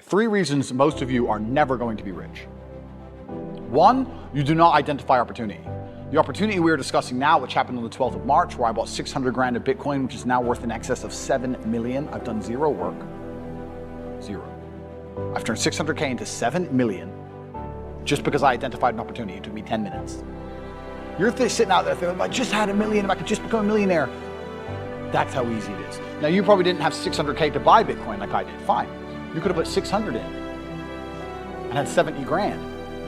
3 reasons most of you are never going to be rich. 1, you do not identify opportunity. The opportunity we are discussing now, which happened on the 12th of March, where I bought 600 grand of Bitcoin, which is now worth in excess of 7 million. I've done zero work. Zero. I've turned 600K into 7 million just because I identified an opportunity. It took me 10 minutes. You're sitting out there thinking, if I just had $1 million, if I could just become a millionaire. That's how easy it is. Now, you probably didn't have 600K to buy Bitcoin like I did. Fine. You could have put 600 in and had 70 grand.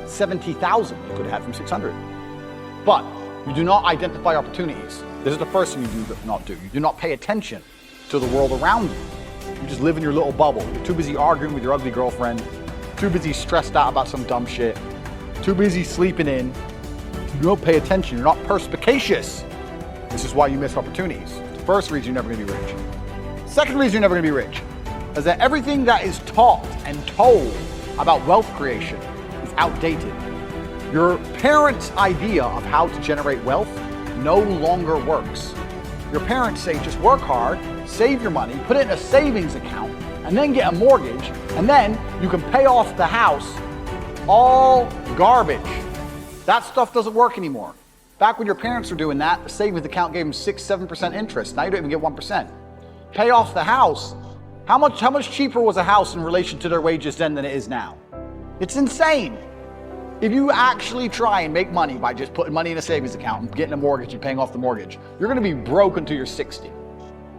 70,000 you could have had from 600. But you do not identify opportunities. This is the first thing you do not do. You do not pay attention to the world around you. You just live in your little bubble. You're too busy arguing with your ugly girlfriend, too busy stressed out about some dumb shit, too busy sleeping in. You don't pay attention. You're not perspicacious. This is why you miss opportunities. The first reason you're never going to be rich. Second reason you're never going to be rich is that everything that is taught and told about wealth creation is outdated. Your parents' idea of how to generate wealth no longer works. Your parents say just work hard, save your money, put it in a savings account, and then get a mortgage, and then you can pay off the house. All garbage. That stuff doesn't work anymore. Back when your parents were doing that, the savings account gave them 6-7% interest. Now you don't even get 1%. Pay off the house. How much cheaper was a house in relation to their wages then than it is now? It's insane. If you actually try and make money by just putting money in a savings account and getting a mortgage and paying off the mortgage, you're going to be broke until you're 60.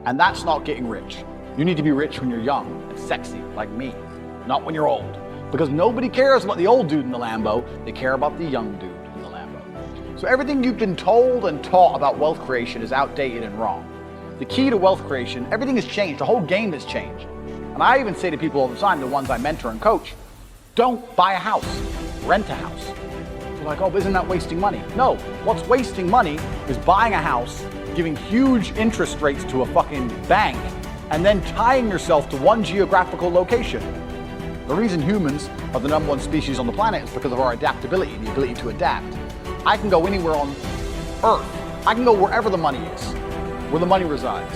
And that's not getting rich. You need to be rich when you're young and sexy, like me, not when you're old. Because nobody cares about the old dude in the Lambo, they care about the young dude in the Lambo. So everything you've been told and taught about wealth creation is outdated and wrong. The key to wealth creation, everything has changed, the whole game has changed. And I even say to people all the time, the ones I mentor and coach, don't buy a house, rent a house. They're like, oh, but isn't that wasting money? No, what's wasting money is buying a house, giving huge interest rates to a fucking bank, and then tying yourself to one geographical location. The reason humans are the #1 species on the planet is because of our adaptability, the ability to adapt. I can go anywhere on Earth. I can go wherever the money is, where the money resides.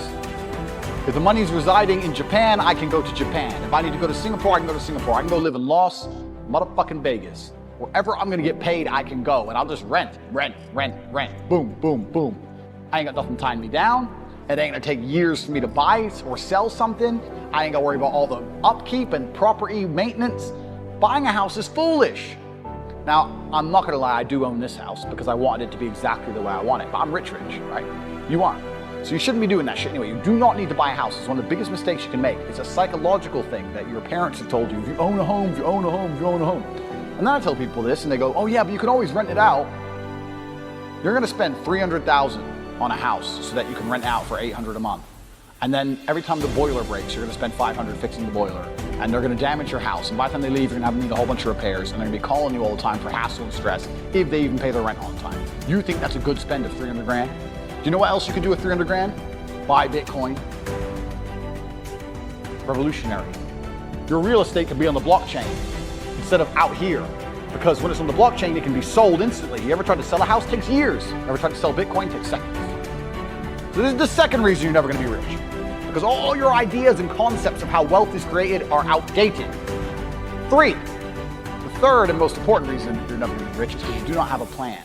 If the money's residing in Japan, I can go to Japan. If I need to go to Singapore, I can go to Singapore. I can go live in Las motherfucking Vegas. Wherever I'm gonna get paid, I can go, and I'll just rent. Boom, boom, boom. I ain't got nothing tying me down. It ain't gonna take years for me to buy or sell something. I ain't gotta worry about all the upkeep and property maintenance. Buying a house is foolish. Now, I'm not gonna lie, I do own this house because I wanted it to be exactly the way I want it, but I'm rich, right? You aren't. So you shouldn't be doing that shit anyway. You do not need to buy a house. It's one of the biggest mistakes you can make. It's a psychological thing that your parents have told you. If you own a home, if you own a home, if you own a home. And then I tell people this and they go, oh yeah, but you can always rent it out. You're gonna spend $300,000 on a house so that you can rent out for $800 a month. And then every time the boiler breaks, you're gonna spend $500 fixing the boiler. And they're gonna damage your house. And by the time they leave, you're gonna have to need a whole bunch of repairs. And they're gonna be calling you all the time for hassle and stress if they even pay their rent on time. You think that's a good spend of 300 grand? Do you know what else you could do with 300 grand? Buy Bitcoin. Revolutionary. Your real estate could be on the blockchain instead of out here. Because when it's on the blockchain, it can be sold instantly. You ever tried to sell a house? It takes years. Ever tried to sell Bitcoin? It takes seconds. So this is the second reason you're never gonna be rich. Because all your ideas and concepts of how wealth is created are outdated. 3, the third and most important reason you're never gonna be rich is because you do not have a plan.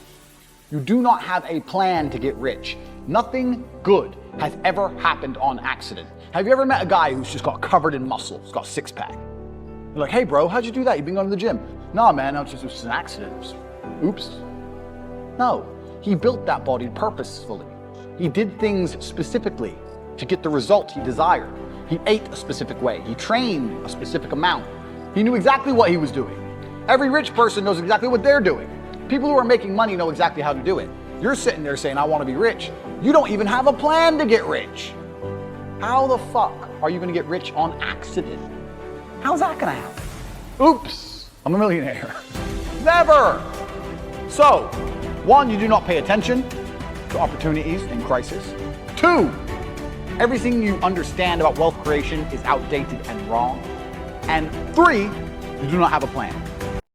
You do not have a plan to get rich. Nothing good has ever happened on accident. Have you ever met a guy who's just got covered in muscle, he's got a 6-pack? You're like, hey bro, how'd you do that? You've been going to the gym. Nah man, it was just an accident. Oops. No, he built that body purposefully. He did things specifically to get the result he desired. He ate a specific way. He trained a specific amount. He knew exactly what he was doing. Every rich person knows exactly what they're doing. People who are making money know exactly how to do it. You're sitting there saying, I want to be rich. You don't even have a plan to get rich. How the fuck are you going to get rich on accident? How's that going to happen? Oops, I'm a millionaire. Never. So, 1, you do not pay attention to opportunities in crisis. 2, everything you understand about wealth creation is outdated and wrong. And 3, you do not have a plan.